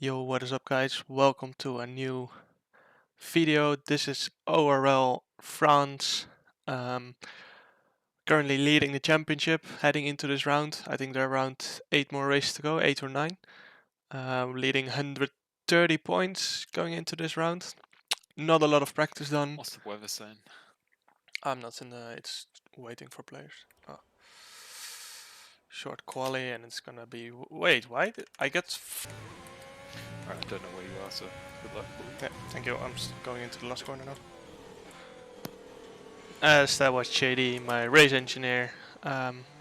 Yo, what is up guys? Welcome to a new video. This is ORL France. Um, Currently leading the championship, heading into this round. I think there are around 8 more races to go, 8 or 9. Leading 130 points going into this round. Not a lot of practice done. What's the weather saying? I'm not in the, it's waiting for players. Oh. Short quali and it's gonna be, wait, why? I get... I don't know where you are, so good luck. Yeah, thank you. I'm going into the last corner now. As that was JD, my race engineer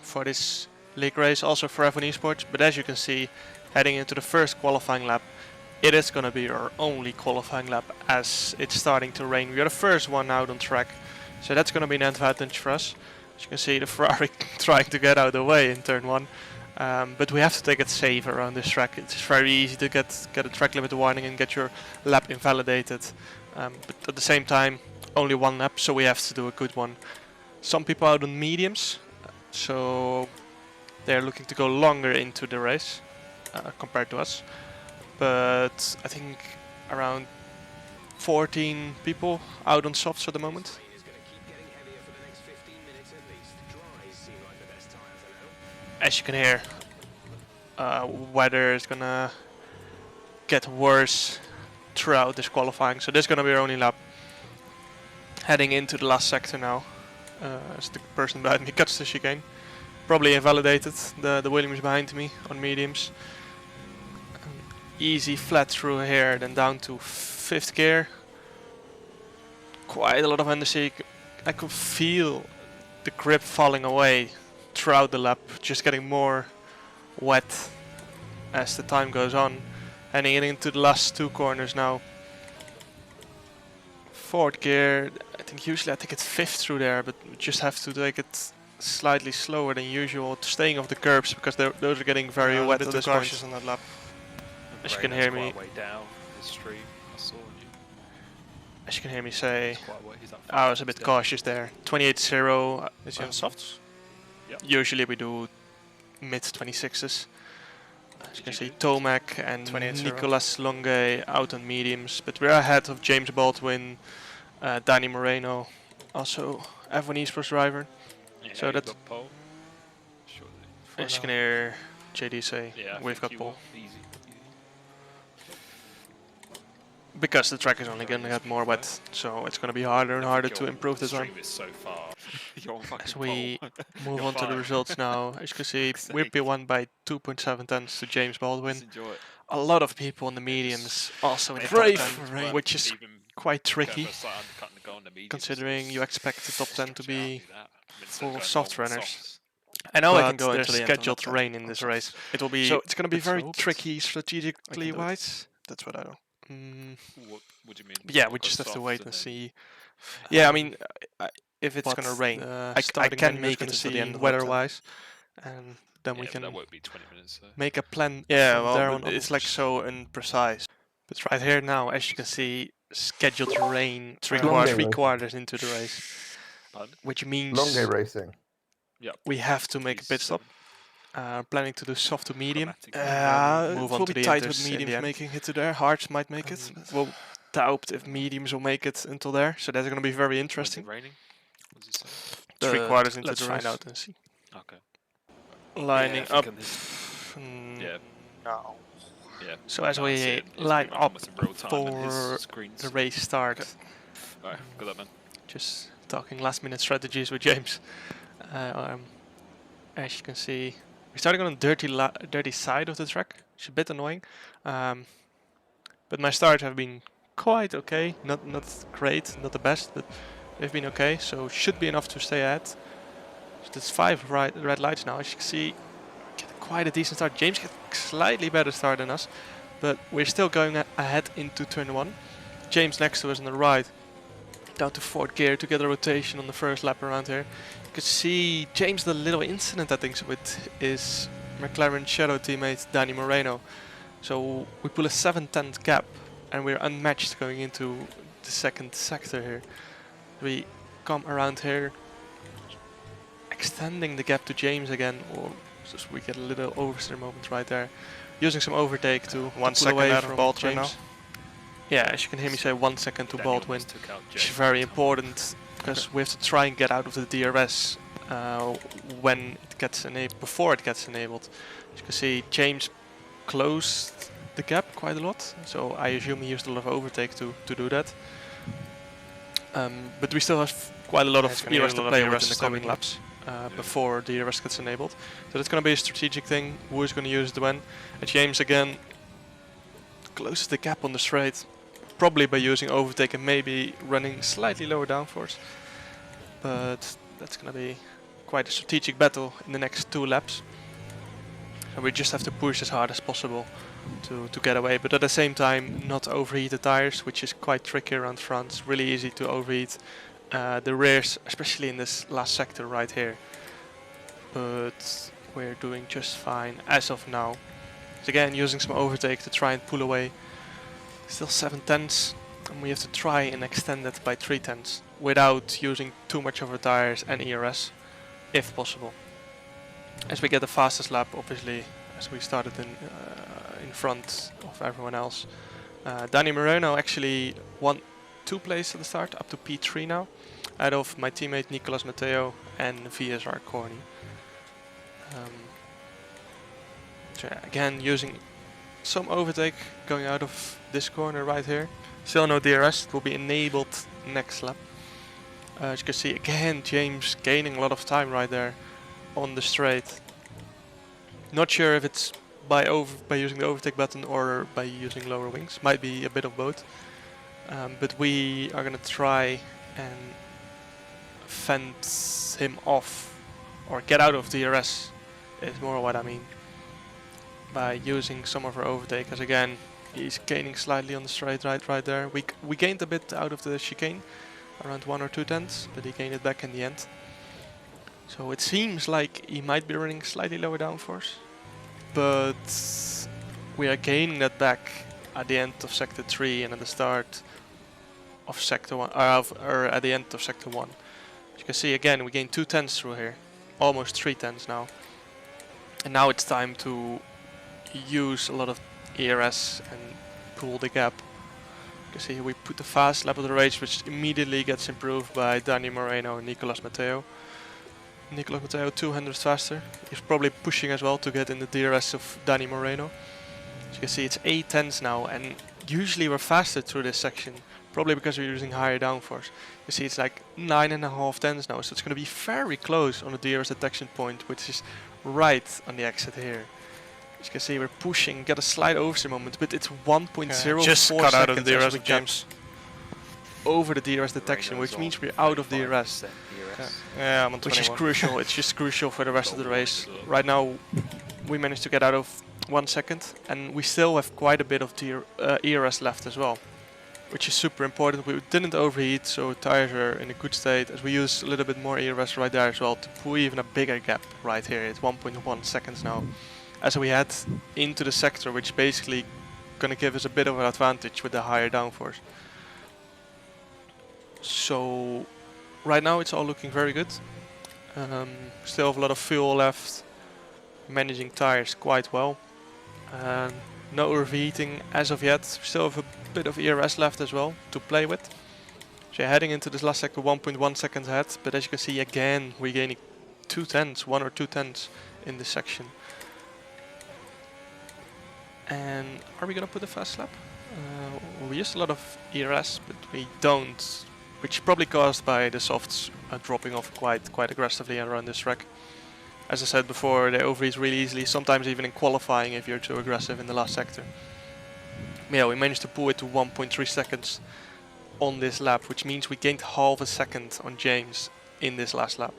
for this league race, also for F1 Esports. But as you can see, heading into the first qualifying lap, it is going to be our only qualifying lap as it's starting to rain. We are the first one out on track, so that's going to be an advantage for us. As you can see, the Ferrari trying to get out of the way in turn 1. But we have to take it safe around this track. It's very easy to get a track limit warning and get your lap invalidated. But at the same time, only one lap, so we have to do a good one. Some people out on mediums, so they're looking to go longer into the race compared to us. But I think around 14 people out on softs at the moment. As you can hear, weather is gonna get worse throughout this qualifying, so this is gonna be our only lap. Heading into the last sector now, as the person behind me cuts the chicane. Probably invalidated, the Williams behind me on mediums. Easy flat through here, then down to 5th gear. Quite a lot of understeer. I could feel the grip falling away throughout the lap, just getting more wet as the time goes on. Heading into the last 2 corners now. 4th gear, I think usually I take it 5th through there, but we just have to take it slightly slower than usual, staying off the curbs because those are getting very wet at this point. On that lap. As you can hear me, way down the stream. I saw you. As you can hear me say, I was a bit cautious there. 28-0 is he on softs? Yep. Usually we do mid 26s. As you can see, Tomac and Nicolas Longue out on mediums, but we're ahead of James Baldwin, Danny Moreno, also F1 Esports driver. Yeah, so that's pole. As you can hear JD say, yeah, we've got pole. Easy. Because the track is only going to get more wet, so it's going to be harder and harder to improve this one. So far. As we move on to the results now, as you can see, we're P1 by 2.7 tenths to James Baldwin. A lot of people in the mediums also in the top 10, which is quite tricky, considering you expect the top 10 to be full of soft runners. I know I can go into the scheduled rain in this race. It will be, so it's going to be very tricky strategically wise. That's what I know. What do you mean? Yeah, we just have to wait and see. Yeah, I mean, if it's gonna rain, I can make it to the end weather-wise, and then we can that won't be 20 minutes, so. make a plan. Yeah, well, it's like so imprecise. But right here now, as you can see, scheduled rain 3 quarters into the race, which means long game racing. We have to make a pit stop. Planning to do soft to medium. Move on to the tight with mediums making it to there. Hards might make it. We'll doubt if mediums will make it until there. So that's going to be very interesting. Is it raining? What does it say? 3 quarters into the race. Let's find out and see. Okay. Lining up. Yeah. No. Yeah. So as we line up for the race start. Alright, good luck, man. Just talking last minute strategies with James. As you can see, we're starting on a dirty side of the track, which is a bit annoying. But my starts have been quite okay. Not great, not the best, but they've been okay. So should be enough to stay ahead. So there's 5 red lights now. As you can see, get quite a decent start. James gets a slightly better start than us, but we're still going ahead into turn 1. James next to us on the right, down to 4th gear to get a rotation on the first lap around here. You can see James the little incident I think with his McLaren Shadow teammate Danny Moreno. So we pull a 7/10 gap and we're unmatched going into the 2nd sector here. We come around here, extending the gap to James again, or just we get a little oversteer moment right there. using some overtake to 1 pull second away out of from Baldwin James. now. Yeah, as you can hear me say, 1 second to Daniel Baldwin, just took out which is James. very important because we have to try and get out of the DRS when it gets enabled, before it gets enabled. As you can see, James closed the gap quite a lot, so I assume he used a lot of overtake to do that. But we still have quite a lot of ERS to play with in the coming laps before the ERS gets enabled. So that's going to be a strategic thing, who is going to use it when. And James again closes the gap on the straight, probably by using overtake and maybe running slightly lower downforce. But that's going to be quite a strategic battle in the next 2 laps. And we just have to push as hard as possible to get away, but at the same time not overheat the tires, which is quite tricky around France. Really easy to overheat the rears, especially in this last sector right here. But we're doing just fine as of now. So again, using some overtake to try and pull away. Still 7 tenths, and we have to try and extend it by 3 tenths without using too much of our tires and ERS, if possible. As we get the fastest lap, obviously, as we started in front of everyone else. Danny Moreno actually won 2 places at the start, up to P3 now, out of my teammate Nicolas Matteo and VSR Corny. So again, using some overtake going out of this corner right here. Still no DRS, it will be enabled next lap. As you can see, again, James gaining a lot of time right there on the straight. Not sure if it's by using the overtake button or by using lower wings. Might be a bit of both. But we are gonna try and fence him off or get out of DRS is more what I mean. By using some of our overtake, as again he's gaining slightly on the straight right there. We gained a bit out of the chicane, around 1 or 2 tenths, but he gained it back in the end. So it seems like he might be running slightly lower downforce, but we are gaining that back at the end of sector 3 and at the start of sector 1, or at the end of sector 1. As you can see, again we gained 2 tenths through here, almost 3 tenths now. And now it's time to use a lot of ERS and pull the gap. You can see we put the fast lap of the race, which immediately gets improved by Danny Moreno and Nicolas Matteo. Nicolas Matteo 200 faster. He's probably pushing as well to get in the DRS of Danny Moreno. As you can see, it's 8 tenths now, and usually we're faster through this section, probably because we're using higher downforce. You see it's like 9.5 tenths now, so it's going to be very close on the DRS detection point, which is right on the exit here. As you can see, we're pushing, get a slight oversteer moment, but it's 1.04 just cut out of the seconds DRS as we of James. over the DRS detection, which means we're out of DRS. Yeah, I'm on 21. Which is crucial. It's just crucial for the rest of the race. Right now, we managed to get out of 1 second, and we still have quite a bit of ERS left as well, which is super important. We didn't overheat, so tires are in a good state, as we use a little bit more ERS right there as well to pull even a bigger gap right here. It's 1.1 seconds now, as we head into the sector, which basically gonna give us a bit of an advantage with the higher downforce. So right now it's all looking very good. Still have a lot of fuel left, managing tires quite well. No overheating as of yet. Still have a bit of ERS left as well to play with. So you're heading into this last sector 1.1 seconds ahead, but as you can see again we're gaining 2 tenths, 1 or 2 tenths in this section. And are we gonna put a fast lap? We used a lot of ERS, but we don't, which is probably caused by the softs dropping off quite aggressively around this track. As I said before, they overheat really easily, sometimes even in qualifying if you're too aggressive in the last sector. Yeah, we managed to pull it to 1.3 seconds on this lap, which means we gained half a second on James in this last lap,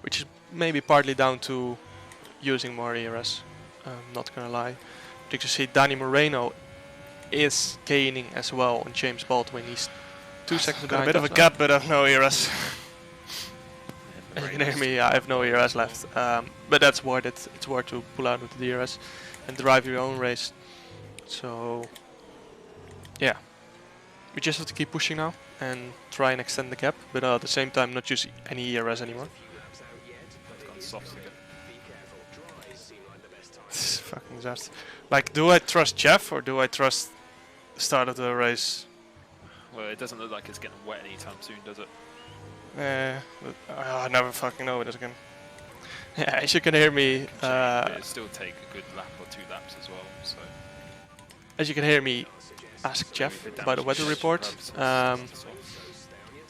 which is maybe partly down to using more ERS, not gonna lie. But you can see Danny Moreno is gaining as well on James Baldwin. He's 2 seconds Got a behind bit of us a now. gap, but no ERS. As you can hear me, I have no ERS left, but that's worth it. It's worth to pull out with the DRS and drive your own race. So yeah, we just have to keep pushing now and try and extend the gap, but at the same time not use any ERS anymore. I've gone soft again. It's Fucking disaster. Like, do I trust Jeff or do I trust the start of the race? Well, it doesn't look like it's getting wet anytime soon, does it? I never fucking know it again. Yeah, as you can hear me, But it'll still take a good lap or 2 laps as well. So as you can hear me, ask Jeff about the weather report.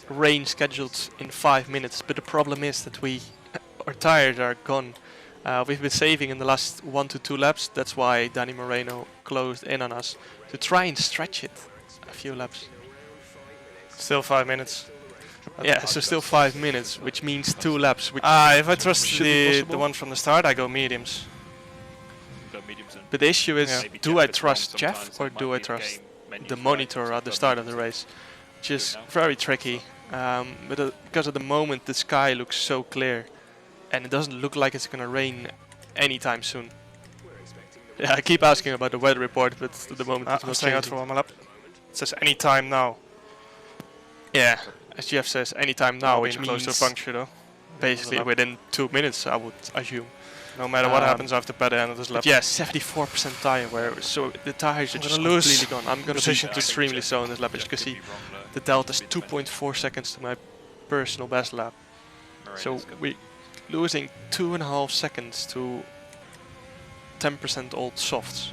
Rain scheduled in 5 minutes, but the problem is that our tires are gone. We've been saving in the last 1 to 2 laps. That's why Danny Moreno closed in on us to try and stretch it a few laps. Still 5 minutes. Yeah, so still 5 minutes, which means 2 laps. Which If I trust should be the possible. one from the start, I go mediums. go mediums and But the issue is, maybe do Jeff I gets trust wrong Jeff sometimes, or that might do I be a trust game menu the for monitor that, at the so start of the mediums race? Which is now. very tricky. But because at the moment the sky looks so clear, and it doesn't look like it's gonna rain anytime soon. Yeah, I keep asking about the weather report, but at the moment it's I'm not staying out changing. for 1 lap. It says any time now. Yeah, as Jeff says, anytime now, I'll which be close means to a puncture though. basically within 2 minutes, I would assume. No matter what Um, happens after by the end of this lap. But yeah, 74% tire wear, so the tires are I'm just gonna lose completely gone. I'm gonna be position. extremely slow in this lap, as you can see. The delta is 2.4 seconds to my personal best lap. So we're losing 2.5 seconds to 10% old softs,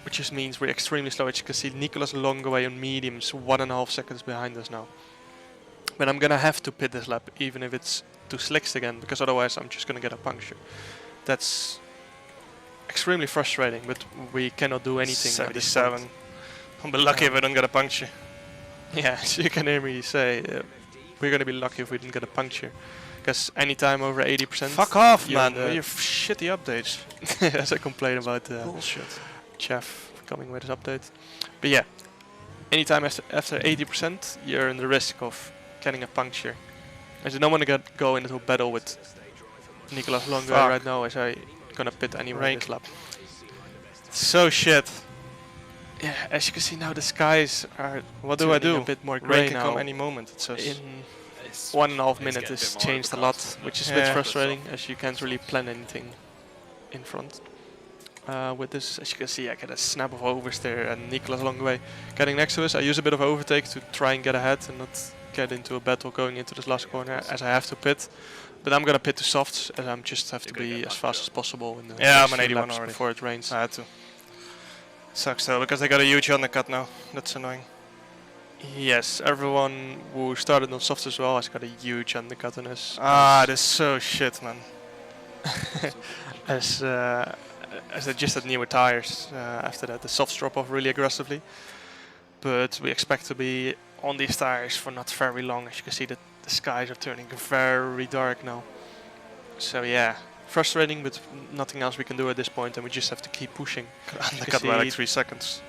which just means we're extremely slow. As you can see, Nicolas Longaway on mediums, 1.5 seconds behind us now. But I'm gonna have to pit this lap, even if it's to slicks again, because otherwise I'm just gonna get a puncture. That's extremely frustrating, but we cannot do anything at this point. 77. I'll be lucky if I don't get a puncture. Yeah, as you can hear me say, we're gonna be lucky if we didn't get a puncture. Because anytime over 80%. Fuck off, you're man, in the- with your shitty updates. as I complain about Bullshit. Jeff coming with his update. But yeah, anytime after 80%, you're in the risk of getting a puncture. As you don't want to go into a battle with Nicolas Longaway Fuck. right now, as I gonna pit anyway Rank. this lap. So shit. Yeah, as you can see now, the skies are What do I turning do? a bit more Rain grey can now. come any moment, it says. In 1.5 minutes, it's changed a lot, which is a bit Yeah. frustrating, as you can't really plan anything in front. With this, as you can see, I get a snap of oversteer, and Nicolas Longaway getting next to us. I use a bit of overtake to try and get ahead and not get into a battle going into this last corner, as I have to pit. But I'm gonna pit to softs, as I'm just have to be as fast as possible in the Yeah, next I'm an few 81 laps already. before it rains. I had to. Sucks though, because they got a huge undercut now. That's annoying. Yes, everyone who started on softs as well has got a huge undercut on us. This is so shit, man. as they just had newer tires after that. The softs drop off really aggressively, but we expect to be on these tires for not very long. As you can see, that the skies are turning very dark now. So yeah, frustrating, but nothing else we can do at this point, and we just have to keep pushing. Undercut by like 3 seconds.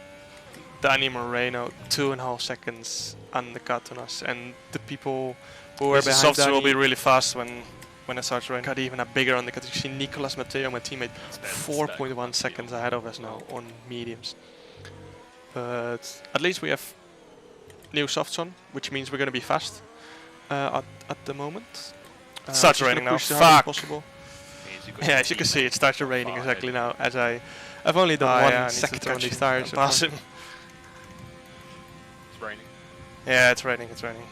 Danny Moreno, 2.5 seconds undercut on us, and the people who are The behind softs Danny will be really fast when it starts raining. got even a bigger undercut. You see Nicolas Matteo, my teammate, 4.1 seconds ahead of us now on mediums. But at least we have new softs on, which means we're going to be fast at the moment. It starts just gonna raining now. push as hard as Fuck. possible. Yeah, as you can see, it starts raining exactly now. As I've only done yeah, I 1 need to second on touch these him. tires. Pass him. It's raining. Yeah, it's raining, it's raining.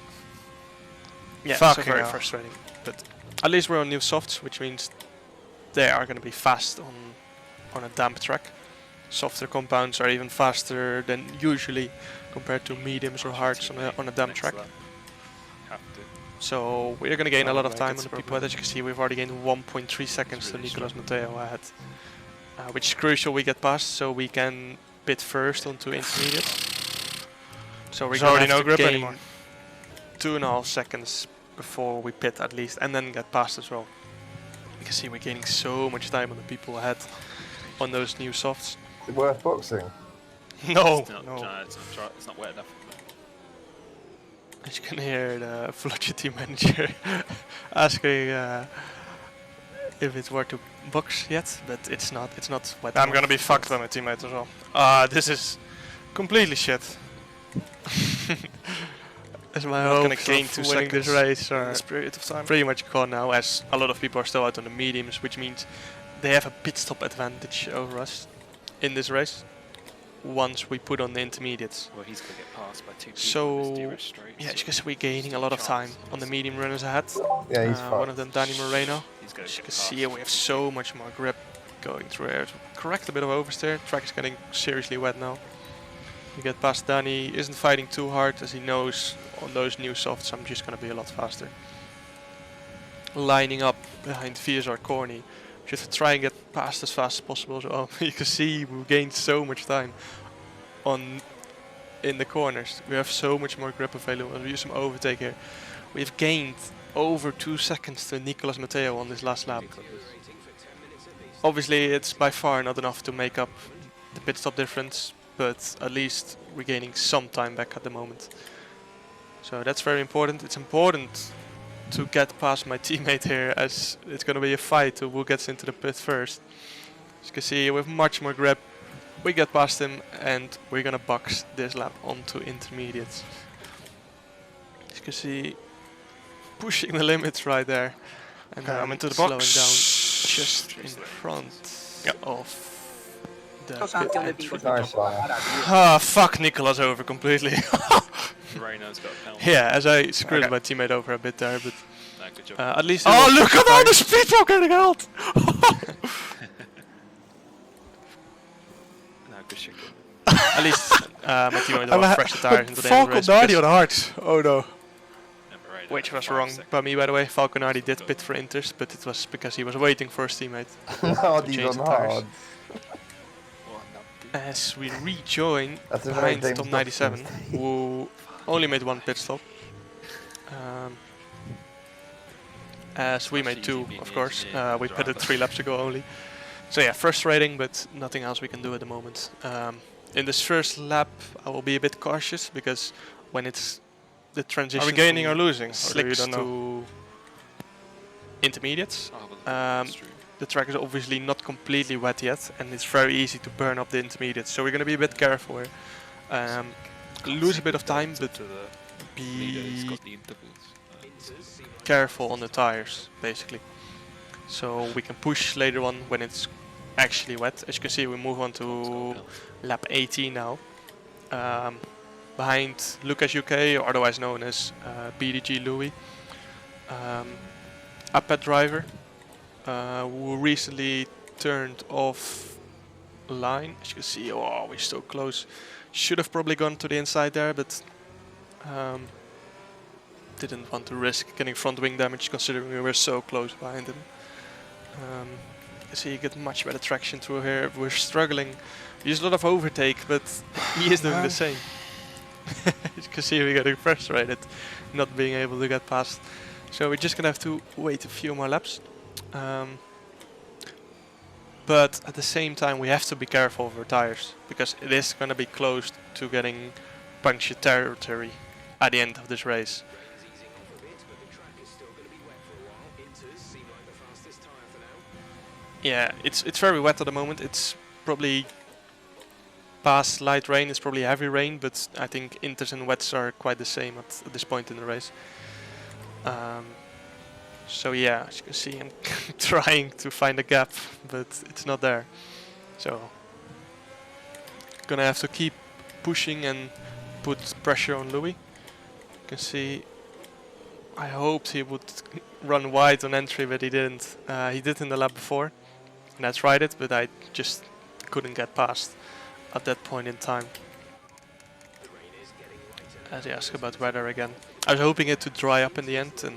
Yeah, so Fucking very hell. frustrating. But at least we're on new softs, which means they are going to be fast on a damp track. Softer compounds are even faster than usually compared to mediums or hards on a damp track. Have to. So we're going to gain a lot of Like time it's on the people. proper. As you can see, we've already gained 1.3 seconds really to Nicolas Matteo ahead, which is crucial we get past so we can pit first onto intermediate. So we're There's going already to no have to grip gain anymore. 2.5 seconds before we pit at least, and then get past as well. You can see we're gaining so much time on the people ahead on those new softs. Is it worth boxing? No, It's not, no. no, it's not wet enough. As you can hear the Flutter team manager asking if it's worth to box yet, but it's not. It's not wet I'm enough. gonna be fucked by my teammate as well. This is completely shit. As my Not gonna hopes gain of 2 winning this seconds race in are this period of time. pretty much gone now, as a lot of people are still out on the mediums, which means they have a pit stop advantage over us in this race once we put on the intermediates. Well, he's going to get passed by 2 people So, in this DRS straight. yeah, as you can see, we're gaining a lot of time on the medium runners ahead. Yeah, he's One of them, Danny Moreno. He's going As to you get can see, passed. we have so much more grip going through here. Correct a bit of oversteer. Track is getting seriously wet now. You get past Danny, isn't fighting too hard as he knows on those new softs I'm just going to be a lot faster. Lining up behind VSR Corny, just to try and get past as fast as possible. So you can see we gained so much time in the corners. We have so much more grip available, and we use some overtake here. We've gained over 2 seconds to Nicolas Matteo on this last lap. Obviously it's by far not enough to make up the pit stop difference, but at least we're gaining some time back at the moment. So that's very important. It's important to get past my teammate here, as it's going to be a fight to who gets into the pit first. As you can see, with much more grip, we get past him and we're going to box this lap onto intermediates. As you can see, pushing the limits right there. And Okay, I'm into the slowing box. down just in front of the pit entry. Nice one. Ah, fuck Nicolas over completely. Moreno's got a penalty. Yeah, as I screwed my teammate over a bit there, but No, good job. at least. Oh, look at all the speed we're getting out! No, good shit. At least my teammate got fresher tires into the end of the race. Falconardi on hearts. Oh no. Which was wrong by me, by the way. Falconardi did pit for Inters, but it was because he was waiting for his teammate. Oh, to these change on the tires. hard. As we rejoin That's a behind very top James 97, Dobson. who only made 1 pit stop. As we made 2, of course. We pitted 3 laps ago only. So yeah, frustrating, but nothing else we can do at the moment. In this first lap, I will be a bit cautious, because when it's the transition Are we gaining from or losing? Or you slicks don't know? to intermediates, Oh, well, that's true. the track is obviously not completely wet yet, and it's very easy to burn up the intermediates. So we're going to be a bit careful here. Lose a bit of time, but To the leader who's be got the intervals. careful on the tires, basically. So we can push later on when it's actually wet. As you can see, we move on to lap 18 now. Behind Lucas UK, or otherwise known as BDG Louis. A pet driver who recently turned off line. As you can see, oh, we're so close. Should have probably gone to the inside there, but didn't want to risk getting front wing damage, considering we were so close behind him. You can see you get much better traction through here. We're struggling. We use a lot of overtake, but he is doing the same. You can see we're getting frustrated, not being able to get past. So we're just gonna have to wait a few more laps. But at the same time, we have to be careful of our tires, because it is gonna be close to getting puncture territory at the end of this race. Yeah, it's very wet at the moment. It's probably past light rain, it's probably heavy rain, but I think inters and wets are quite the same at this point in the race. So yeah, as you can see, I'm trying to find a gap, but it's not there. So gonna have to keep pushing and put pressure on Louis. You can see I hoped he would run wide on entry, but he didn't. He did in the lap before, and I tried it, but I just couldn't get past at that point in time. As he asked about weather again, I was hoping it to dry up in the end, and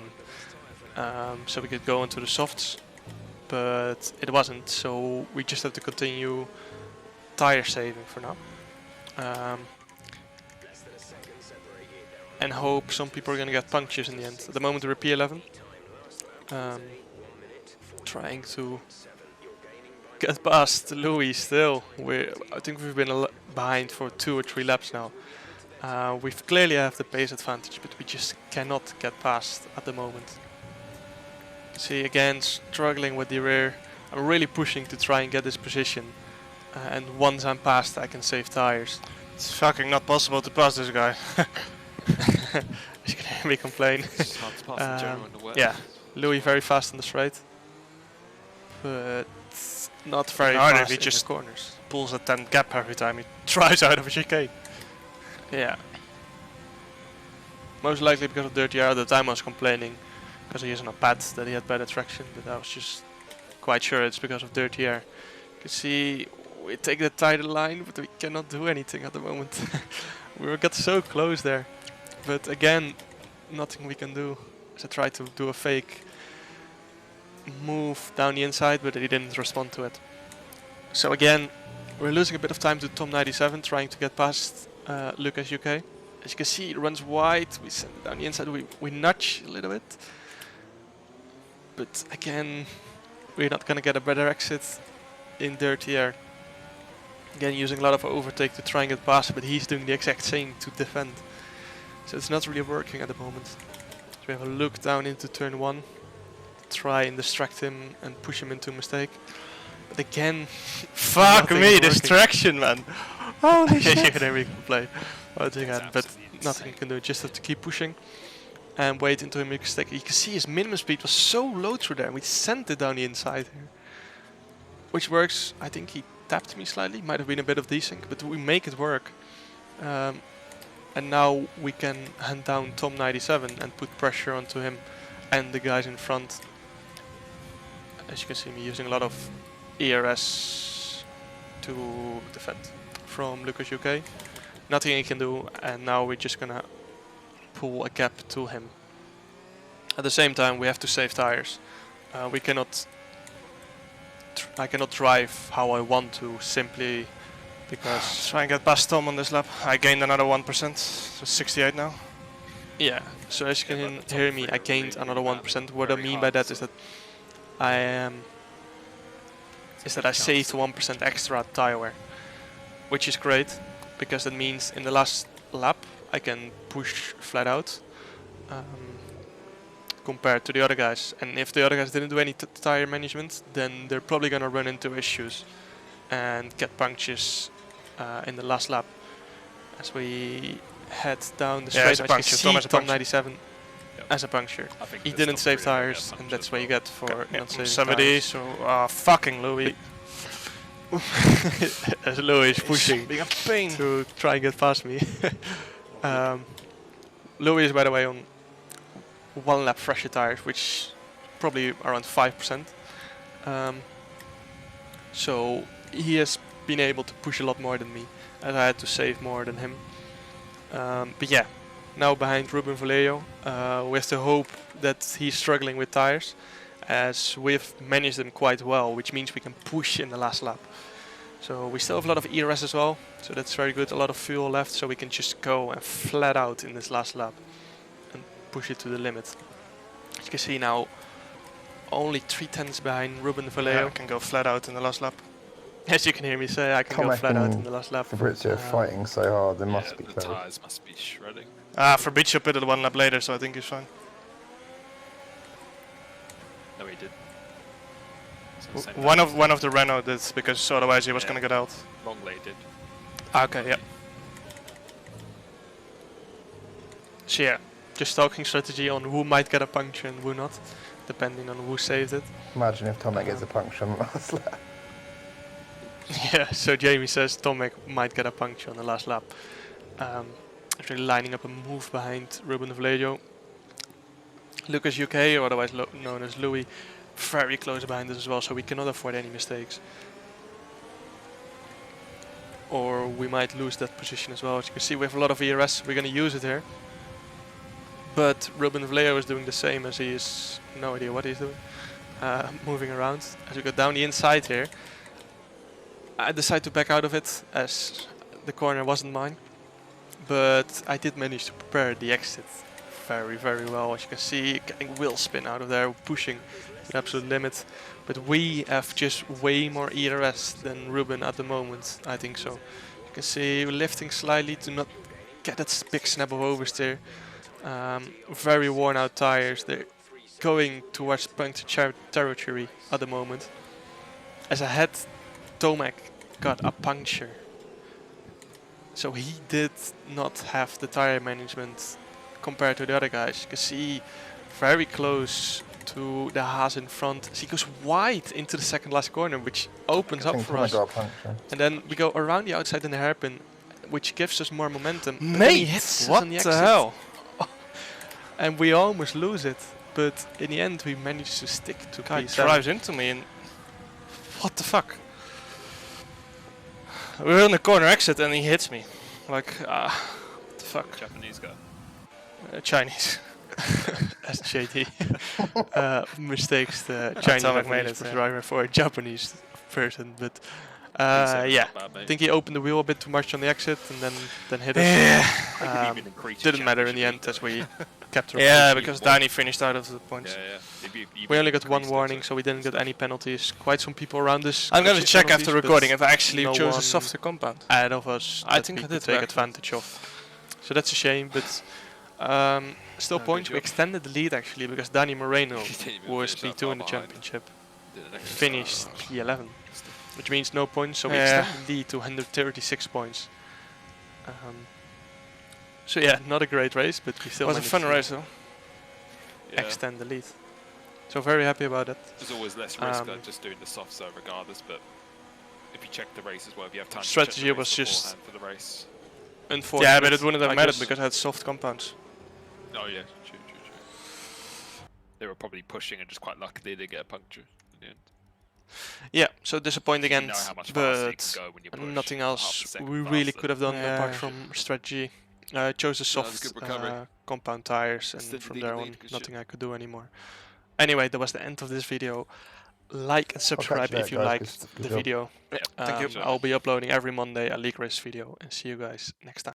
so we could go into the softs, but it wasn't. So we just have to continue tire saving for now, and hope some people are gonna get punctures in the end. At the moment we're P11, trying to get past Louis still. I think we've been behind for 2 or 3 laps now. We clearly have the pace advantage, but we just cannot get past at the moment. See, again, struggling with the rear. I'm really pushing to try and get this position, and once I'm past I can save tires. It's fucking not possible to pass this guy. You can hear me complain. It's hard to pass in general in the wet. Yeah, Louis very fast on the straight, but not very Harder fast if he in just the corners. pulls a 10 gap every time he tries out of a chicane. Yeah. Most likely because of dirty air. At the time I was complaining because he isn't a pad that he had bad traction, but I was just quite sure it's because of dirty air. You can see we take the title line, but we cannot do anything at the moment. We got so close there, but again, nothing we can do. So I tried to do a fake move down the inside, but he didn't respond to it. So again, we're losing a bit of time to Tom97, trying to get past Lucas UK. As you can see, it runs wide. We send it down the inside. We nudge a little bit, but again, we're not gonna get a better exit in dirty air. Again, using a lot of overtake to try and get past, but he's doing the exact same to defend. So it's not really working at the moment. So we have a look down into turn 1, try and distract him and push him into a mistake. But again, Fuck nothing me, is working. distraction, man. Holy shit. There we can play once again, but nothing you can do. Just have to keep pushing and wait until he makes a mistake. You can see his minimum speed was so low through there, and we sent it down the inside here, which works. I think he tapped me slightly. Might have been a bit of desync, but we make it work. And now we can hand down Tom97 and put pressure onto him and the guys in front. As you can see, me using a lot of ERS to defend from Lucas UK. Nothing he can do, and now we're just gonna pull a gap to him. At the same time, we have to save tires. We cannot. I cannot drive how I want to simply because. Try and get past Tom on this lap. I gained another 1%, so 68 now. Yeah. So as you can hear me, I gained another 1%. What I mean by that is that I saved 1% extra tire wear, which is great because that means in the last lap I can push flat out compared to the other guys. And if the other guys didn't do any tire management, then they're probably gonna run into issues and get punctures in the last lap. As we head down the straight, as a as you puncture, see Tom as a Tom97 as a puncture. He He didn't save tires, and that's what you get for not saving 70, tires. so fucking Louis. As Louis is pushing Being a pain. to try and get past me. Louis is, by the way, on 1 lap fresher tires, which probably around 5%. So he has been able to push a lot more than me, as I had to save more than him. But yeah, now behind Ruben Vallejo, we have to hope that he's struggling with tires, as we've managed them quite well, which means we can push in the last lap. So we still have a lot of ERS as well, so that's very good. A lot of fuel left, so we can just go and flat out in this last lap and push it to the limit. As you can see now, only 3/10 behind Ruben Vallejo. Yeah, I can go flat out in the last lap. As you can hear me say, I can go Tomek flat out and in the last lap. Fabrizio are fighting so hard, they must be the close. tires must be shredding. Fabrizio put it 1 lap later, so I think he's fine. No, he did. So same One of the Renault did, because otherwise he was gonna get out. Longley did. Okay, yeah. So yeah, just talking strategy on who might get a puncture and who not, depending on who saved it. Imagine if Tomek gets a puncture on the last lap. Yeah, so Jamie says Tomek might get a puncture on the last lap. Actually lining up a move behind Ruben Vallejo. Lucas UK, or otherwise known as Louis, very close behind us as well, so we cannot afford any mistakes. Or we might lose that position as well. As you can see, we have a lot of ERS, we're going to use it here. But Ruben Vallejo is doing the same, as he is, no idea what he's doing. Moving around. As we go down the inside here, I decided to back out of it, as the corner wasn't mine. But I did manage to prepare the exit very, very well. As you can see, getting wheel spin out of there, pushing to the absolute limit. But we have just way more ERS than Ruben at the moment, I think so. You can see we're lifting slightly to not get that big snap of oversteer. Very worn out tires, they're going towards puncture territory at the moment. As I had Tomek got a puncture. So he did not have the tire management compared to the other guys. You can see very close to the Haas in front. So he goes wide into the second last corner, which opens I up think for Tomek us. got a puncture. And then we go around the outside in the hairpin, which gives us more momentum. But then he hits us what on the the exit. hell? And we almost lose it. But in the end, we managed to stick to Guy P7. drives into me and what the fuck? We're on the corner exit and he hits me. Like, what the fuck? Japanese guy. Chinese. SJT mistakes the Tomek Chinese made F1 it, yeah. driver for a Japanese person. But P7's yeah, not bad, I mate. think he opened the wheel a bit too much on the exit and then hit us. Yeah. Even increase Didn't your matter in the championship end as we lead, kept our Yeah, position. because Danny finished out of the points. Yeah, yeah. We only got one warning, so we didn't get any penalties. Quite some people around us. I'm got gonna some check penalties, after but recording if I actually no chose a one softer compound. ahead of us I that think we I could did take back. advantage of. So that's a shame, but still good points. We job. extended the lead actually because Danny Moreno, He didn't even who was finish that P2 far in the behind. championship, Did an extra finished start. P11, which means no points. So we Yeah. extended the lead to 136 points. So yeah, not a great race, but we It still was a managed fun to race though. Yeah. extend the lead. So very happy about that. There's always less risk Um, just doing the soft zone regardless, but if you check the race as well, if you have time Strategy to check the was race just beforehand for the race. Unfortunate. Yeah, but it wouldn't have I mattered guess. because I had soft compounds. Oh yeah, true. They were probably pushing and just quite lucky they did get a puncture in the end. Yeah, so disappointing You again, know how much faster you can but go when you push. nothing half a else second we really faster. could have done Yeah. apart from strategy. Chose a was soft good recovery. compound tires, and Extended from the there lead, on, good nothing shit. I could do anymore. Anyway, that was the end of this video. Like and subscribe you if you later, guys. liked Good the job. video. Yeah, Thank you. I'll be uploading every Monday a league race video, and see you guys next time.